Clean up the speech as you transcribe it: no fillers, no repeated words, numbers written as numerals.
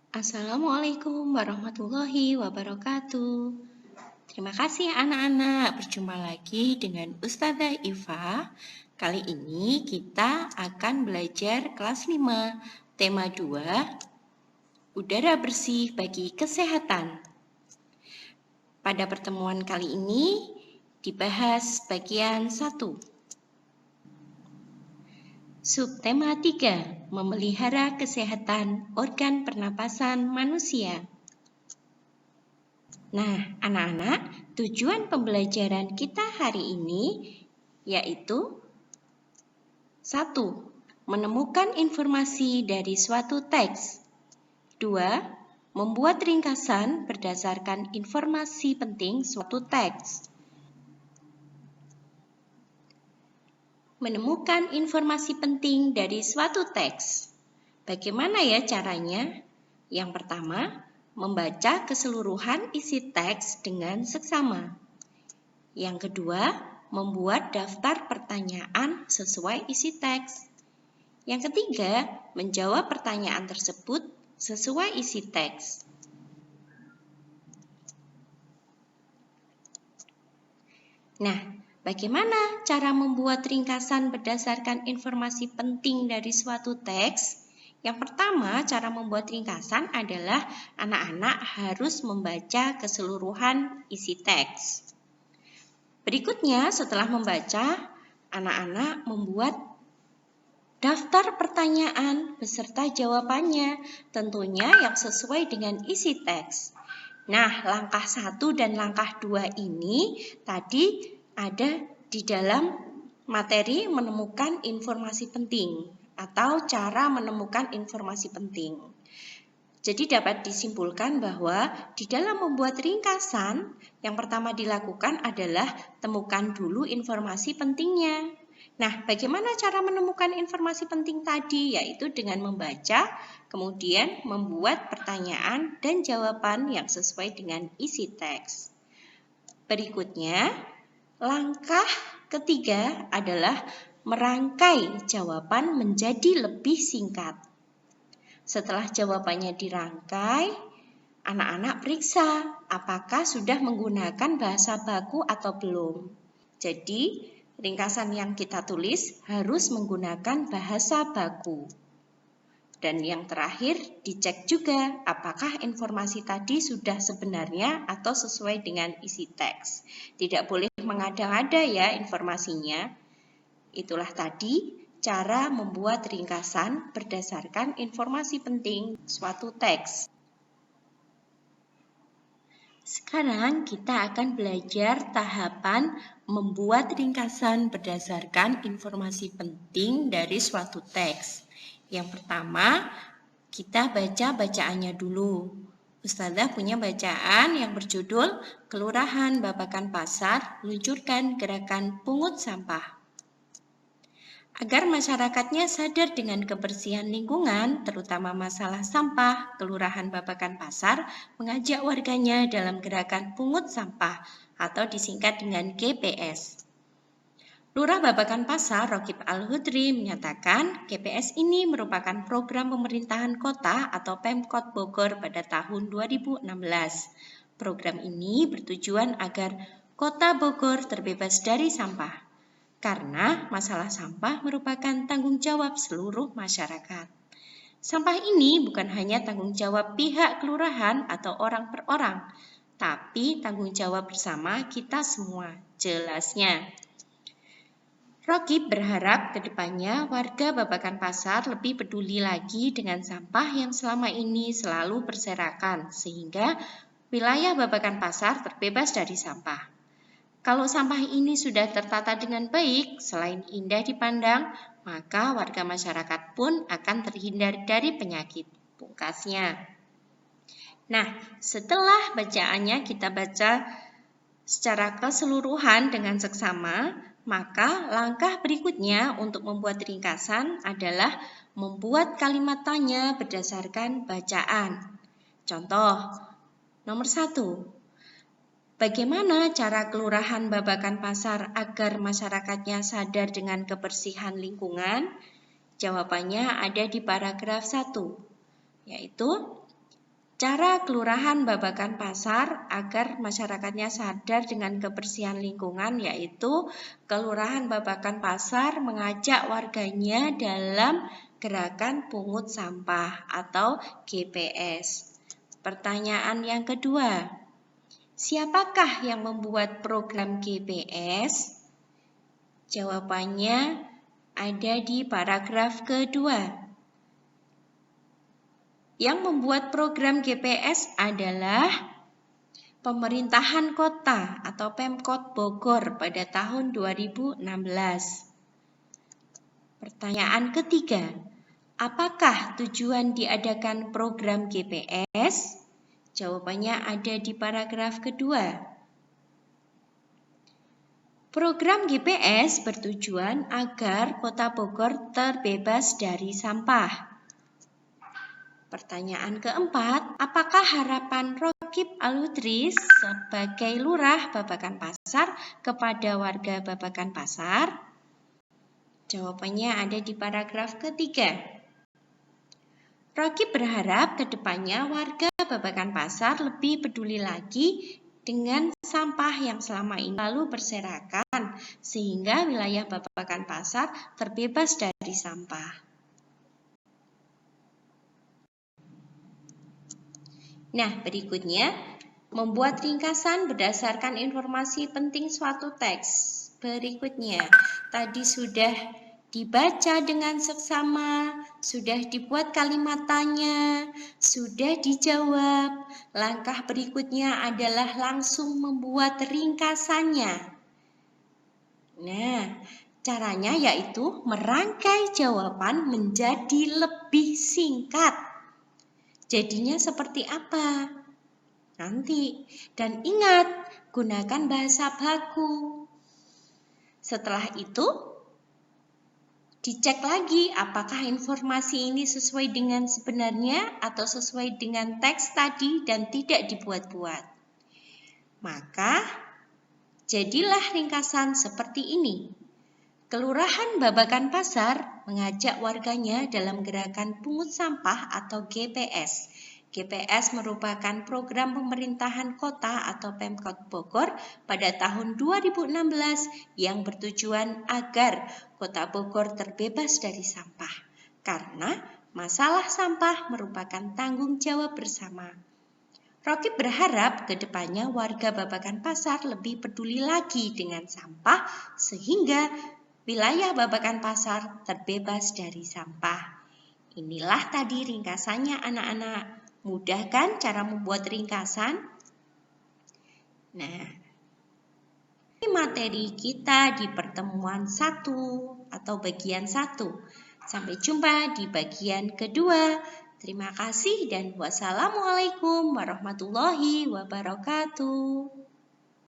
Assalamualaikum warahmatullahi wabarakatuh. Terima kasih anak-anak, berjumpa lagi dengan Ustazah Iva. Kali ini kita akan belajar kelas 5, tema 2, udara bersih bagi kesehatan. Pada pertemuan kali ini dibahas bagian 1. Subtema 3, memelihara kesehatan organ pernapasan manusia. Nah, anak-anak, tujuan pembelajaran kita hari ini yaitu 1. Menemukan informasi dari suatu teks. 2. Membuat ringkasan berdasarkan informasi penting suatu teks. Menemukan informasi penting dari suatu teks. Bagaimana ya caranya? Yang pertama, membaca keseluruhan isi teks dengan seksama. Yang kedua, membuat daftar pertanyaan sesuai isi teks. Yang ketiga, menjawab pertanyaan tersebut sesuai isi teks. Nah, bagaimana cara membuat ringkasan berdasarkan informasi penting dari suatu teks? Yang pertama, cara membuat ringkasan adalah anak-anak harus membaca keseluruhan isi teks. Berikutnya, setelah membaca, anak-anak membuat daftar pertanyaan beserta jawabannya, tentunya yang sesuai dengan isi teks. Nah, langkah 1 dan langkah 2 ini tadi ada di dalam materi menemukan informasi penting atau cara menemukan informasi penting. Jadi dapat disimpulkan bahwa di dalam membuat ringkasan, yang pertama dilakukan adalah temukan dulu informasi pentingnya. Nah, bagaimana cara menemukan informasi penting tadi? Yaitu dengan membaca, kemudian membuat pertanyaan dan jawaban yang sesuai dengan isi teks. Berikutnya, langkah ketiga adalah merangkai jawaban menjadi lebih singkat. Setelah jawabannya dirangkai, anak-anak periksa apakah sudah menggunakan bahasa baku atau belum. Jadi, ringkasan yang kita tulis harus menggunakan bahasa baku. Dan yang terakhir, dicek juga apakah informasi tadi sudah sebenarnya atau sesuai dengan isi teks. Tidak boleh mengada-ngada ya informasinya. Itulah tadi cara membuat ringkasan berdasarkan informasi penting suatu teks. Sekarang kita akan belajar tahapan membuat ringkasan berdasarkan informasi penting dari suatu teks. Yang pertama, kita baca bacaannya dulu. Ustazah punya bacaan yang berjudul Kelurahan Babakan Pasar luncurkan gerakan pungut sampah. Agar masyarakatnya sadar dengan kebersihan lingkungan, terutama masalah sampah, Kelurahan Babakan Pasar mengajak warganya dalam gerakan pungut sampah atau disingkat dengan GPS. Lurah Babakan Pasar, Rokib Al-Hudri, menyatakan GPS ini merupakan program pemerintahan kota atau Pemkot Bogor pada tahun 2016. Program ini bertujuan agar kota Bogor terbebas dari sampah. Karena masalah sampah merupakan tanggung jawab seluruh masyarakat. Sampah ini bukan hanya tanggung jawab pihak kelurahan atau orang per orang, tapi tanggung jawab bersama kita semua, jelasnya. Rokib berharap ke depannya warga Babakan Pasar lebih peduli lagi dengan sampah yang selama ini selalu berserakan, sehingga wilayah Babakan Pasar terbebas dari sampah. Kalau sampah ini sudah tertata dengan baik, selain indah dipandang, maka warga masyarakat pun akan terhindar dari penyakit, pungkasnya. Nah, setelah bacaannya kita baca secara keseluruhan dengan seksama, maka langkah berikutnya untuk membuat ringkasan adalah membuat kalimat tanya berdasarkan bacaan. Contoh, nomor 1. Bagaimana cara Kelurahan Babakan Pasar agar masyarakatnya sadar dengan kebersihan lingkungan? Jawabannya ada di paragraf 1, yaitu Cara Kelurahan Babakan Pasar agar masyarakatnya sadar dengan kebersihan lingkungan, yaitu Kelurahan Babakan Pasar mengajak warganya dalam gerakan pungut sampah atau GPS. Pertanyaan yang kedua, siapakah yang membuat program GPS? Jawabannya ada di paragraf kedua. Yang membuat program GPS adalah Pemerintahan Kota atau Pemkot Bogor pada tahun 2016. Pertanyaan ketiga, apakah tujuan diadakan program GPS? Jawabannya ada di paragraf kedua. Program GPS bertujuan agar Kota Bogor terbebas dari sampah. Pertanyaan keempat, apakah harapan Rokib Alutris sebagai Lurah Babakan Pasar kepada warga Babakan Pasar? Jawabannya ada di paragraf ketiga. Rokib berharap ke depannya warga Babakan Pasar lebih peduli lagi dengan sampah yang selama ini lalu berserakan, sehingga wilayah Babakan Pasar terbebas dari sampah. Nah, berikutnya, membuat ringkasan berdasarkan informasi penting suatu teks. Berikutnya, tadi sudah dibaca dengan seksama, sudah dibuat kalimatannya, sudah dijawab. Langkah berikutnya adalah langsung membuat ringkasannya. Nah, caranya yaitu merangkai jawaban menjadi lebih singkat. Jadinya seperti apa? Nanti. Dan ingat, gunakan bahasa baku. Setelah itu, dicek lagi apakah informasi ini sesuai dengan sebenarnya atau sesuai dengan teks tadi dan tidak dibuat-buat. Maka, jadilah ringkasan seperti ini. Kelurahan Babakan Pasar mengajak warganya dalam gerakan pungut sampah atau GPS. GPS merupakan program pemerintahan kota atau Pemkot Bogor pada tahun 2016 yang bertujuan agar Kota Bogor terbebas dari sampah. Karena masalah sampah merupakan tanggung jawab bersama. Rokib berharap ke depannya warga Babakan Pasar lebih peduli lagi dengan sampah sehingga wilayah Babakan Pasar terbebas dari sampah. Inilah tadi ringkasannya anak-anak. Mudah kan cara membuat ringkasan? Nah, ini materi kita di pertemuan 1 atau bagian 1. Sampai jumpa di bagian kedua. Terima kasih dan wassalamualaikum warahmatullahi wabarakatuh.